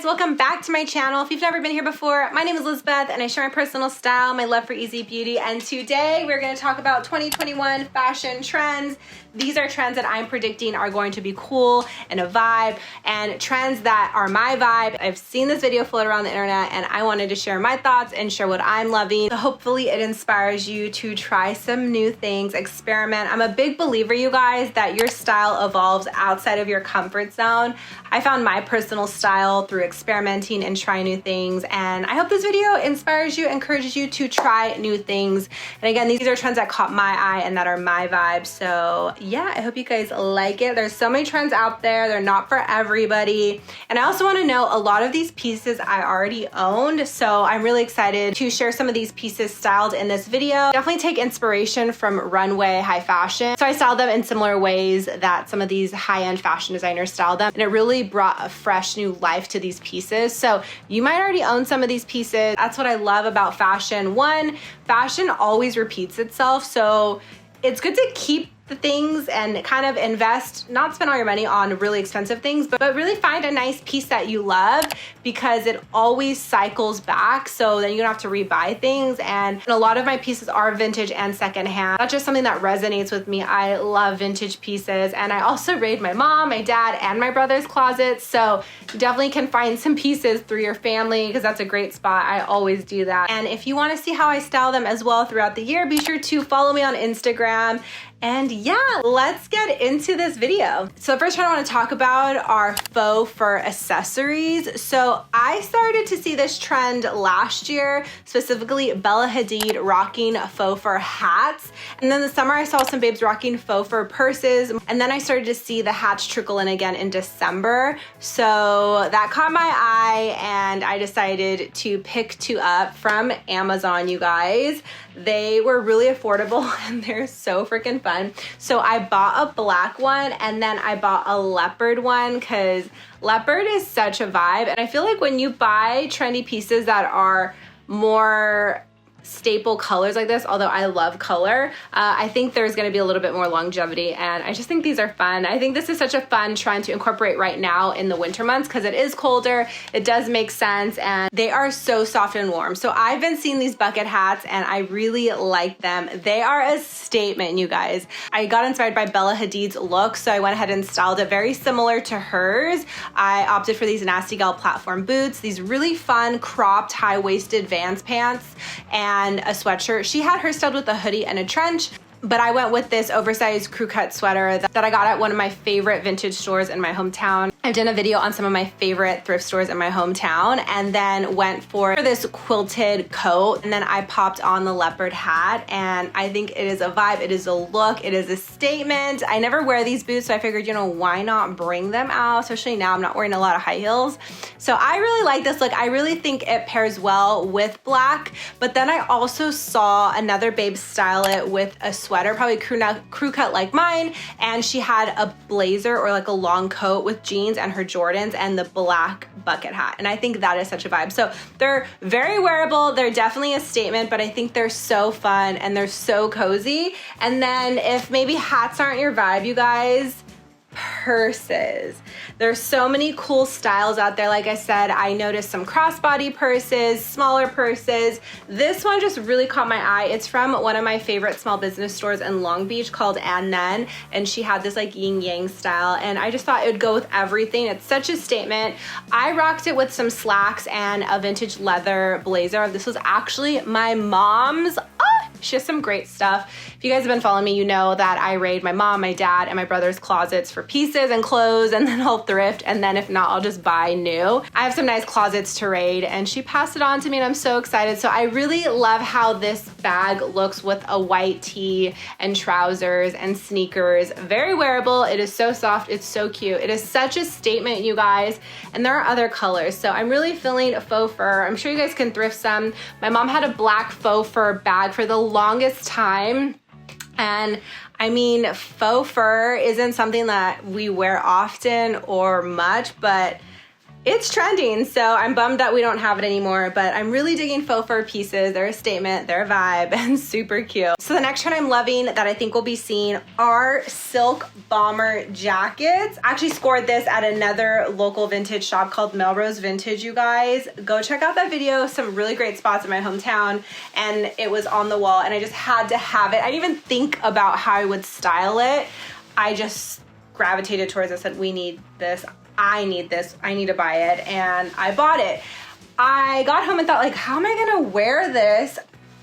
welcome back to my channel. If you've never been here before, my name is Lizbeth and I share my personal style, my love for easy beauty, and today we're going to talk about 2021 fashion trends. These are trends that I'm predicting are going to be cool and a vibe, and trends that are my vibe. I've seen this video float around the internet and I wanted to share my thoughts and share what I'm loving. So hopefully it inspires you to try some new things, experiment. I'm a big believer, you guys, that your style evolves outside of your comfort zone. I found my personal style through experimenting and trying new things, and I hope this video inspires you, encourages you to try new things. And again, these are trends that caught my eye and that are my vibe. So yeah, I hope you guys like it. There's so many trends out there. They're not for everybody. And I also want to know, a lot of these pieces I already owned, so I'm really excited to share some of these pieces styled in this video. Definitely take inspiration from runway high fashion. So I styled them in similar ways that some of these high-end fashion designers styled them, and it really brought a fresh new life to these pieces. So you might already own some of these pieces. That's what I love about fashion. One, fashion always repeats itself, so it's good to keep the things and kind of invest, not spend all your money on really expensive things, but really find a nice piece that you love, because it always cycles back, so then you don't have to rebuy things. And a lot of my pieces are vintage and secondhand. That's just something that resonates with me. I love vintage pieces, and I also raid my mom, my dad, and my brother's closets, so you definitely can find some pieces through your family, because that's a great spot. I always do that. And if you want to see how I style them as well throughout the year, be sure to follow me on Instagram. And yeah, let's get into this video. So the first trend I want to talk about are faux fur accessories. So I started to see this trend last year, specifically Bella Hadid rocking faux fur hats. And then this summer I saw some babes rocking faux fur purses. And then I started to see the hats trickle in again in December. So that caught my eye and I decided to pick two up from Amazon, you guys. They were really affordable and they're so freaking fun. So I bought a black one and then I bought a leopard one, because leopard is such a vibe. And I feel like when you buy trendy pieces that are more staple colors like this, although I love color, I think there's going to be a little bit more longevity, and I just think these are fun. I think this is such a fun trend to incorporate right now in the winter months, because it is colder, it does make sense, and they are so soft and warm. So I've been seeing these bucket hats and I really like them. They are a statement, you guys. I got inspired by Bella Hadid's look, so I went ahead and styled it very similar to hers. I opted for these Nasty Gal platform boots, these really fun cropped high-waisted Vans pants, and a sweatshirt. She had her styled with a hoodie and a trench, but I went with this oversized crew cut sweater that I got at one of my favorite vintage stores in my hometown. I've done a video on some of my favorite thrift stores in my hometown, and then went for this quilted coat, and then I popped on the leopard hat, and I think it is a vibe, it is a look, it is a statement. I never wear these boots, so I figured, you know, why not bring them out, especially now I'm not wearing a lot of high heels. So I really like this look. I really think it pairs well with black, but then I also saw another babe style it with a sweater, probably crew cut like mine, and she had a blazer or like a long coat with jeans and her Jordans and the black bucket hat, and I think that is such a vibe. So they're very wearable, they're definitely a statement, but I think they're so fun and they're so cozy. And then if maybe hats aren't your vibe, you guys, purses. There's so many cool styles out there. Like I said, I noticed some crossbody purses, smaller purses. This one just really caught my eye. It's from one of my favorite small business stores in Long Beach called Ann Nen, and she had this like yin yang style, and I just thought it would go with everything. It's such a statement. I rocked it with some slacks and a vintage leather blazer. This was actually my mom's. She has some great stuff. If you guys have been following me, you know that I raid my mom, my dad, and my brother's closets for pieces and clothes, and then I'll thrift, and then if not, I'll just buy new. I have some nice closets to raid, and she passed it on to me, and I'm so excited. So I really love how this bag looks with a white tee and trousers and sneakers. Very wearable. It is so soft. It's so cute. It is such a statement, you guys, and there are other colors. So I'm really feeling a faux fur. I'm sure you guys can thrift some. My mom had a black faux fur bag for the longest time, and I mean, faux fur isn't something that we wear often or much, but it's trending, so I'm bummed that we don't have it anymore, but I'm really digging faux fur pieces. They're a statement, they're a vibe, and super cute. So the next trend I'm loving that I think we'll be seeing are silk bomber jackets. I actually scored this at another local vintage shop called Melrose Vintage, you guys. Go check out that video. Some really great spots in my hometown, and it was on the wall, and I just had to have it. I didn't even think about how I would style it. I just gravitated towards it. I said, we need this. I need this, I need to buy it, and I bought it. I got home and thought, like, how am I gonna wear this?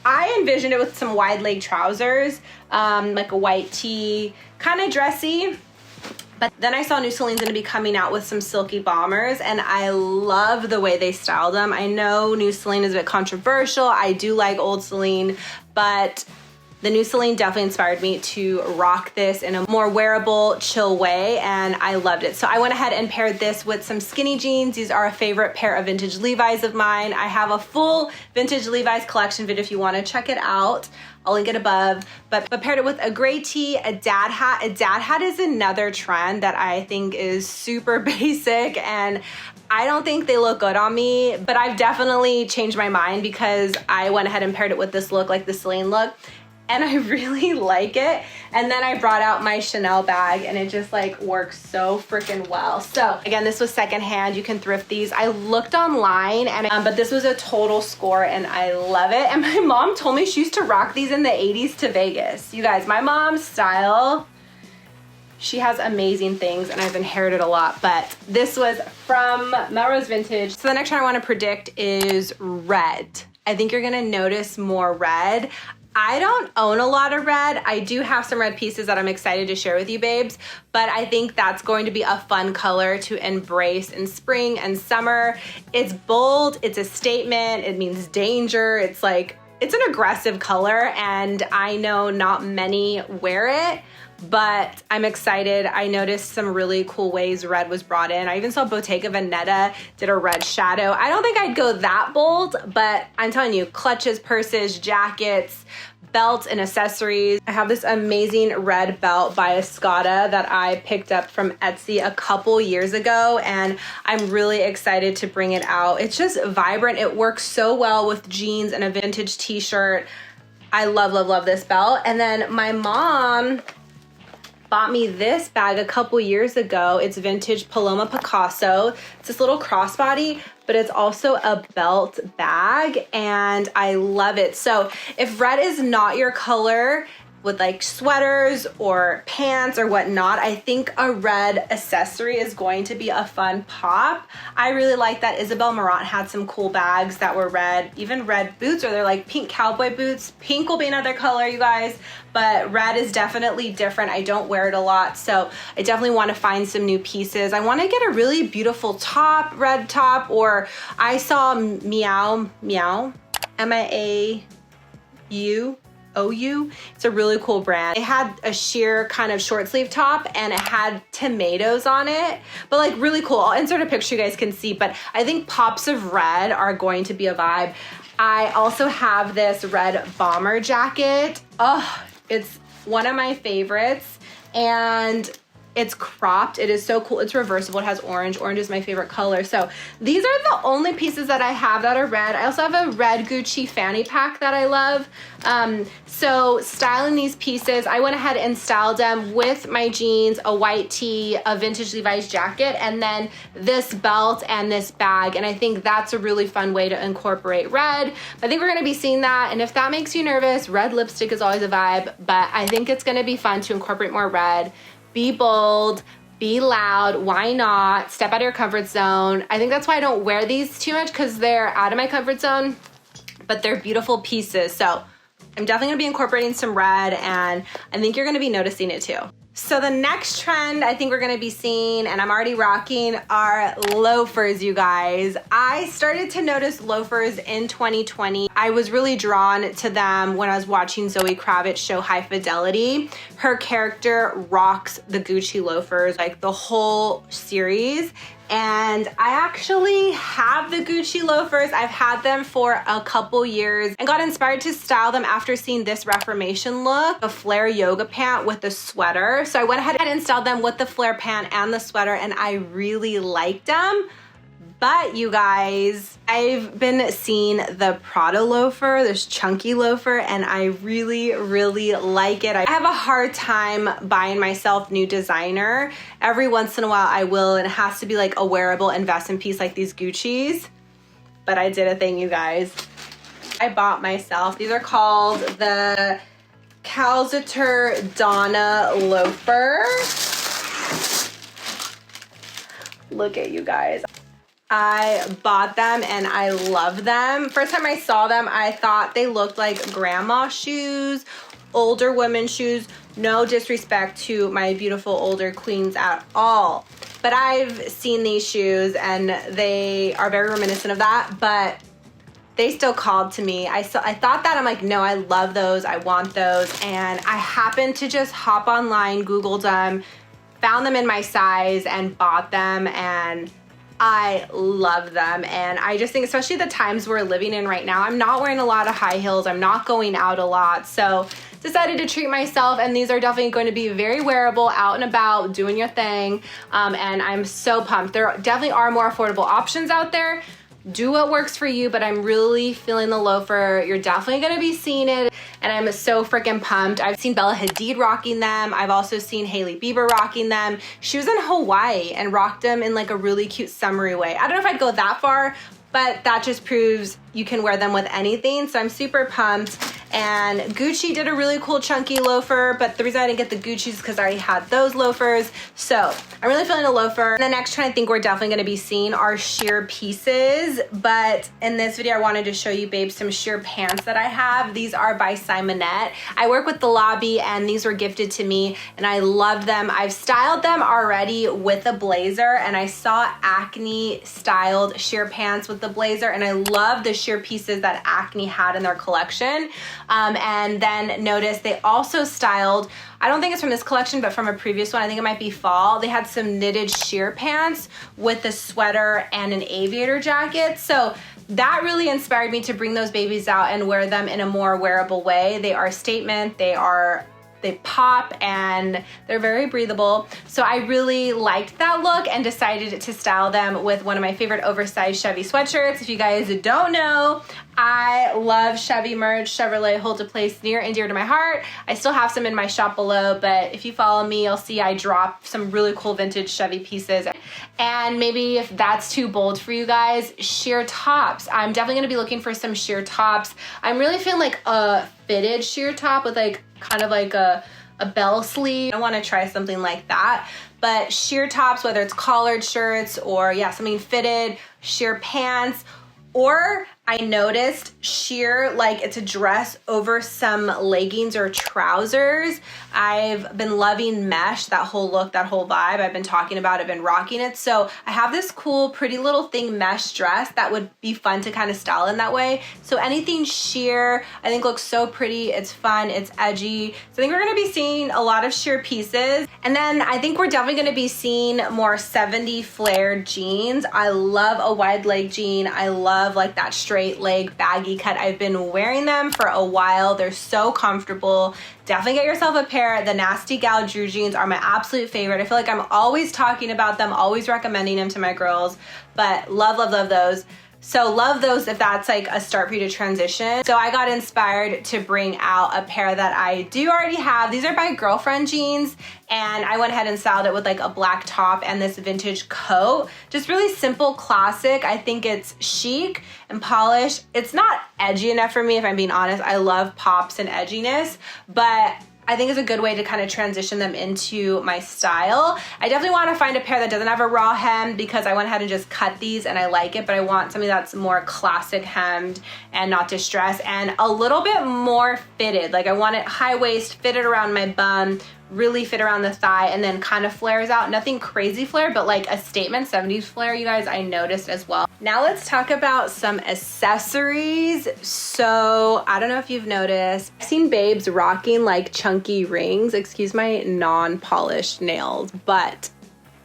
I envisioned it with some wide leg trousers, like a white tee, kind of dressy. But then I saw New Celine's gonna be coming out with some silky bombers, and I love the way they styled them. I know New Celine is a bit controversial. I do like old Celine, but the New Celine definitely inspired me to rock this in a more wearable, chill way, and I loved it. So I went ahead and paired this with some skinny jeans. These are a favorite pair of vintage Levi's of mine. I have a full vintage Levi's collection video if you wanna check it out. I'll link it above, but paired it with a gray tee, a dad hat. A dad hat is another trend that I think is super basic, and I don't think they look good on me, but I've definitely changed my mind because I went ahead and paired it with this look, like the Celine look, and I really like it. And then I brought out my Chanel bag, and it just like works so freaking well. So again, this was secondhand. You can thrift these. I looked online, and but this was a total score, and I love it. And my mom told me she used to rock these in the 80s to Vegas. You guys, my mom's style, she has amazing things, and I've inherited a lot, but this was from Melrose Vintage. So the next one I want to predict is red. I think you're gonna notice more red. I don't own a lot of red. I do have some red pieces that I'm excited to share with you, babes, but I think that's going to be a fun color to embrace in spring and summer. It's bold, it's a statement, it means danger. It's like, it's an aggressive color, and I know not many wear it, but I'm excited. I noticed some really cool ways red was brought in. I even saw Bottega Veneta did a red shadow. I don't think I'd go that bold, but I'm telling you, clutches, purses, jackets, belts, and accessories. I have this amazing red belt by Escada that I picked up from Etsy a couple years ago, and I'm really excited to bring it out. It's just vibrant. It works so well with jeans and a vintage t-shirt. I love, love, love this belt. And then my mom bought me this bag a couple years ago. It's vintage Paloma Picasso. It's this little crossbody, but it's also a belt bag, and I love it. So if red is not your color with like sweaters or pants or whatnot, I think a red accessory is going to be a fun pop. I really like that Isabel Marant had some cool bags that were red, even red boots, or they're like pink cowboy boots. Pink will be another color, you guys, but red is definitely different. I don't wear it a lot, so I definitely want to find some new pieces. I want to get a really beautiful top, red top, or I saw Meow, M-I-A-U, OU. It's a really cool brand. It had a sheer kind of short sleeve top, and it had tomatoes on it, but like really cool. I'll insert a picture you guys can see, but I think pops of red are going to be a vibe. I also have this red bomber jacket. Oh, it's one of my favorites, and it's cropped. It is so cool. It's reversible. It has orange. Orange is my favorite color. So these are the only pieces that I have that are red. I also have a red Gucci fanny pack that I love. So styling these pieces, I went ahead and styled them with my jeans, a white tee, a vintage Levi's jacket, and then this belt and this bag. And I think that's a really fun way to incorporate red. I think we're gonna be seeing that. And if that makes you nervous, red lipstick is always a vibe, but I think it's gonna be fun to incorporate more red. Be bold, be loud, why not? Step out of your comfort zone. I think that's why I don't wear these too much, because they're out of my comfort zone, but they're beautiful pieces. So I'm definitely gonna be incorporating some red, and I think you're gonna be noticing it too. So the next trend I think we're gonna be seeing, and I'm already rocking, are loafers, you guys. I started to notice loafers in 2020. I was really drawn to them when I was watching Zoe Kravitz show High Fidelity. Her character rocks the Gucci loafers, like the whole series. And I actually have the Gucci loafers. I've had them for a couple years and got inspired to style them after seeing this Reformation look, a flare yoga pant with a sweater. So I went ahead and styled them with the flare pant and the sweater, and I really liked them. But you guys, I've been seeing the Prada loafer, this chunky loafer, and I really, really like it. I have a hard time buying myself new designer. Every once in a while I will, and it has to be like a wearable investment piece like these Gucci's. But I did a thing, you guys. I bought myself, these are called the Quilted Donna loafer. Look at you guys. I bought them and I love them. First time I saw them, I thought they looked like grandma shoes, older women's shoes. No disrespect to my beautiful older queens at all. But I've seen these shoes and they are very reminiscent of that, but they still called to me. I thought that, I'm like, no, I love those, I want those. And I happened to just hop online, Googled them, found them in my size and bought them, and I love them. And I just think, especially the times we're living in right now, I'm not wearing a lot of high heels, I'm not going out a lot, so decided to treat myself, and these are definitely going to be very wearable, out and about, doing your thing, and I'm so pumped. There definitely are more affordable options out there. Do what works for you, but I'm really feeling the loafer. You're definitely gonna be seeing it, and I'm so freaking pumped. I've seen Bella Hadid rocking them. I've also seen Hailey Bieber rocking them. She was in Hawaii and rocked them in like a really cute summery way. I don't know if I'd go that far, but that just proves you can wear them with anything, so I'm super pumped. And Gucci did a really cool chunky loafer, but the reason I didn't get the Gucci's is because I already had those loafers. So I'm really feeling a loafer. And the next trend I think we're definitely gonna be seeing are sheer pieces, but in this video I wanted to show you, babe, some sheer pants that I have. These are by Simonette. I work with the lobby and these were gifted to me and I loved them. I've styled them already with a blazer, and I saw Acne styled sheer pants with the blazer, and I love the sheer pieces that Acne had in their collection. And then notice they also styled, I don't think it's from this collection, but from a previous one, I think it might be fall. They had some knitted sheer pants with a sweater and an aviator jacket. So that really inspired me to bring those babies out and wear them in a more wearable way. They are a statement, they pop, and they're very breathable. So I really liked that look and decided to style them with one of my favorite oversized Chevy sweatshirts. If you guys don't know, I love Chevy merch. Chevrolet holds a place near and dear to my heart. I still have some in my shop below, but if you follow me, you'll see I drop some really cool vintage Chevy pieces. And maybe if that's too bold for you guys, sheer tops. I'm definitely gonna be looking for some sheer tops. I'm really feeling like a fitted sheer top with like kind of like a bell sleeve. I want to try something like that, but sheer tops, whether it's collared shirts or something fitted, sheer pants, or I noticed sheer, like it's a dress over some leggings or trousers. I've been loving mesh, that whole look, that whole vibe. I've been talking about it, been rocking it. So I have this cool, pretty little thing mesh dress that would be fun to kind of style in that way. So anything sheer, I think looks so pretty. It's fun, it's edgy. So I think we're gonna be seeing a lot of sheer pieces. And then I think we're definitely gonna be seeing more 70 flared jeans. I love a wide leg jean. I love like that straight leg baggy cut. I've been wearing them for a while. They're so comfortable. Definitely get yourself a pair. The Nasty Gal Drew jeans are my absolute favorite. I feel like I'm always talking about them, always recommending them to my girls, but love, love, love those. So love those if that's like a start for you to transition. So I got inspired to bring out a pair that I do already have. These are by Girlfriend jeans, and I went ahead and styled it with like a black top and this vintage coat. Just really simple, classic. I think it's chic and polished. It's not edgy enough for me, if I'm being honest. I love pops and edginess, but I think it's a good way to kind of transition them into my style. I definitely want to find a pair that doesn't have a raw hem because I went ahead and just cut these and I like it, but I want something that's more classic hemmed and not distressed and a little bit more fitted. Like I want it high waist, fitted around my bum, really fit around the thigh, and then kind of flares out. Nothing crazy flare, but like a statement 70s flare, you guys, I noticed as well. Now let's talk about some accessories. So I don't know if you've noticed, I've seen babes rocking like chunky rings, excuse my non-polished nails, but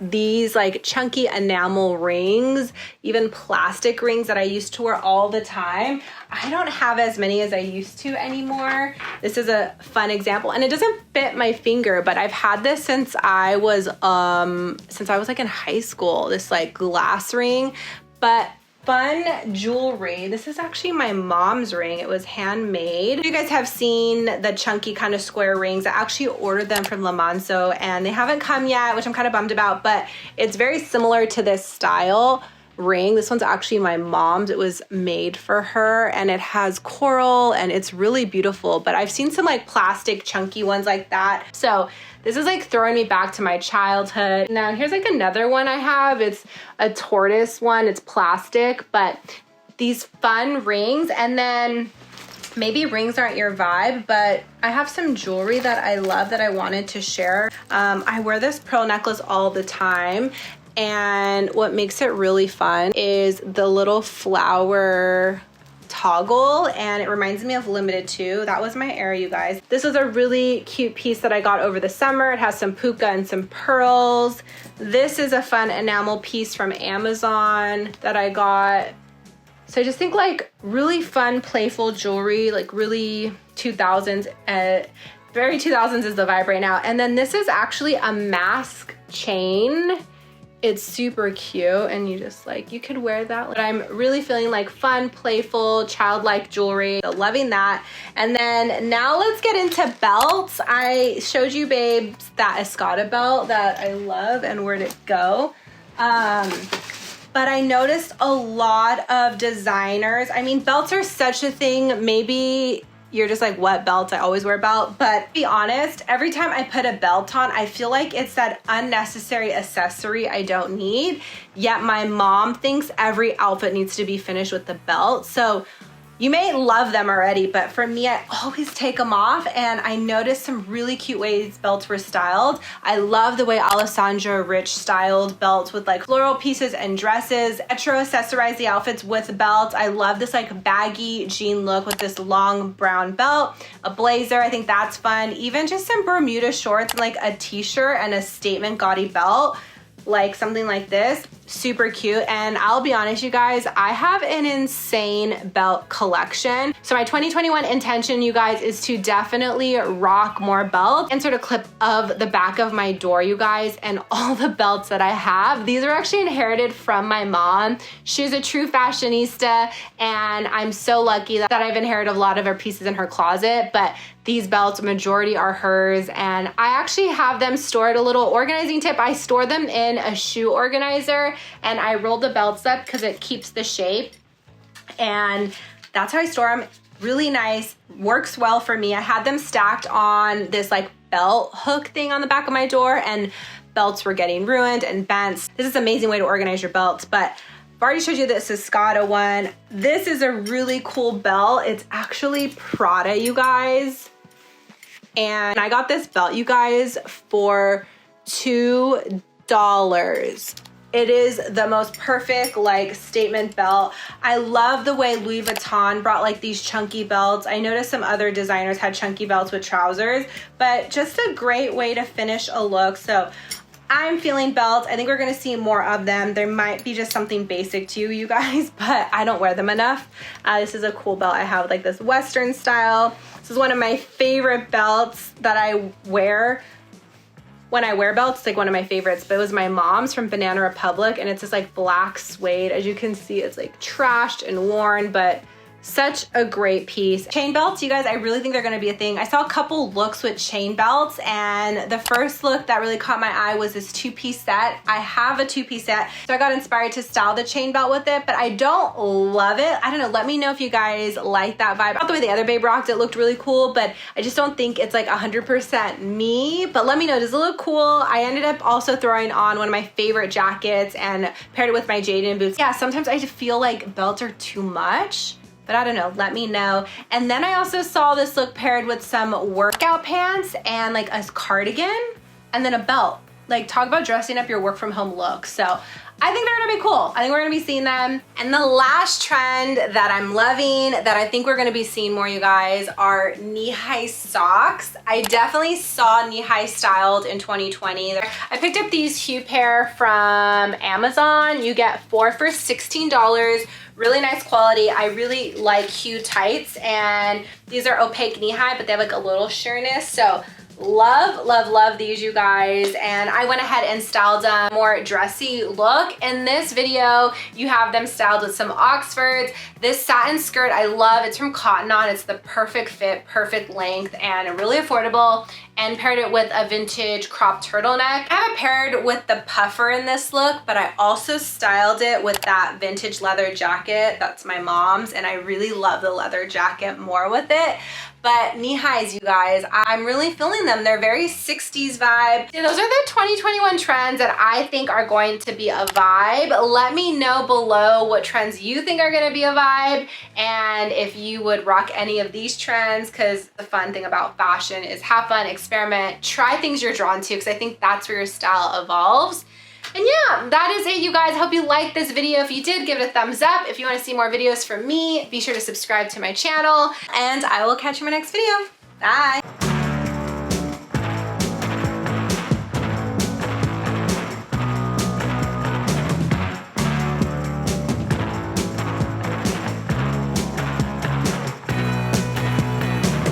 these like chunky enamel rings, even plastic rings that I used to wear all the time. I don't have as many as I used to anymore. This is a fun example, and it doesn't fit my finger, but I've had this since I was like in high school, this like glass ring. But fun jewelry. This is actually my mom's ring. It was handmade. You guys have seen the chunky kind of square rings. I actually ordered them from Le Manso and they haven't come yet, which I'm kind of bummed about, but it's very similar to this style ring. This one's actually my mom's. It was made for her and it has coral and it's really beautiful, but I've seen some like plastic chunky ones like that. So this is like throwing me back to my childhood. Now here's like another one I have. It's a tortoise one. It's plastic, but these fun rings. And then maybe rings aren't your vibe, but I have some jewelry that I love that I wanted to share. I wear this pearl necklace all the time. And what makes it really fun is the little flower toggle, and it reminds me of Limited 2. That was my era, you guys. This is a really cute piece that I got over the summer. It has some puka and some pearls. This is a fun enamel piece from Amazon that I got. So I just think like really fun, playful jewelry, like really 2000s. Very 2000s is the vibe right now. And then this is actually a mask chain. It's super cute and you just like, you could wear that. But I'm really feeling like fun, playful, childlike jewelry. So loving that. And then now let's get into belts. I showed you babes that Escada belt that I love and where'd it go. But I noticed a lot of designers. I mean, belts are such a thing. Maybe you're just like, what belts? I always wear a belt. But to be honest, every time I put a belt on, I feel like it's that unnecessary accessory I don't need. Yet my mom thinks every outfit needs to be finished with the belt. So you may love them already, but for me, I always take them off, and I noticed some really cute ways belts were styled. I love the way Alessandra Rich styled belts with like floral pieces and dresses. Etro accessorized the outfits with belts. I love this like baggy jean look with this long brown belt, a blazer. I think that's fun. Even just some Bermuda shorts and like a t-shirt and a statement gaudy belt, like something like this. Super cute. And I'll be honest, you guys, I have an insane belt collection. So my 2021 intention, you guys, is to definitely rock more belts. And sort of clip of the back of my door, you guys, and all the belts that I have. These are actually inherited from my mom. She's a true fashionista, and I'm so lucky that I've inherited a lot of her pieces in her closet. But these belts, majority are hers, and I actually have them stored. A little organizing tip, I store them in a shoe organizer, and I roll the belts up because it keeps the shape, and that's how I store them. Really nice, works well for me. I had them stacked on this like belt hook thing on the back of my door, and belts were getting ruined and bent. This is an amazing way to organize your belts. But I've already showed you this Escada one. This is a really cool belt. It's actually Prada, you guys. And I got this belt, you guys, for $2. It is the most perfect like statement belt. I love the way Louis Vuitton brought like these chunky belts. I noticed some other designers had chunky belts with trousers, but just a great way to finish a look. So I'm feeling belts. I think we're gonna see more of them. There might be just something basic to you guys, but I don't wear them enough. This is a cool belt I have, like this Western style. This is one of my favorite belts that I wear. When I wear belts, it's like one of my favorites, but it was my mom's from Banana Republic, and it's this like black suede. As you can see, it's like trashed and worn, but such a great piece. Chain belts, you guys, I really think they're gonna be a thing. I saw a couple looks with chain belts, and the first look that really caught my eye was this two-piece set. I have a two-piece set, so I got inspired to style the chain belt with it, but I don't love it. I don't know, let me know if you guys like that vibe. Not the way the other babe rocked it, looked really cool, but I just don't think it's like 100% me. But let me know, does it look cool? I ended up also throwing on one of my favorite jackets and paired it with my Jaden boots. Yeah, sometimes I just feel like belts are too much, but I don't know, let me know. And then I also saw this look paired with some workout pants and like a cardigan and then a belt. Like, talk about dressing up your work from home look. So I think they're gonna be cool. I think we're gonna be seeing them. And the last trend that I'm loving, that I think we're gonna be seeing more, you guys, are knee-high socks. I definitely saw knee-high styled in 2020. I picked up these Hue pair from Amazon. You get 4 for $16. Really nice quality. I really like Hue tights, and these are opaque knee-high, but they have like a little sheerness. So Love, love, love these, you guys. And I went ahead and styled them more dressy look. In this video, you have them styled with some Oxfords. This satin skirt I love. It's from Cotton On. It's the perfect fit, perfect length, and really affordable. And paired it with a vintage crop turtleneck. I have it paired with the puffer in this look, but I also styled it with that vintage leather jacket. That's my mom's, and I really love the leather jacket more with it. But knee highs, you guys, I'm really feeling them. They're very 60s vibe. And those are the 2021 trends that I think are going to be a vibe. Let me know below what trends you think are gonna be a vibe, and if you would rock any of these trends, because the fun thing about fashion is have fun, experiment, try things you're drawn to, because I think that's where your style evolves. And yeah, that is it, you guys. Hope you liked this video. If you did, give it a thumbs up. If you want to see more videos from me, be sure to subscribe to my channel, and I will catch you in my next video. Bye.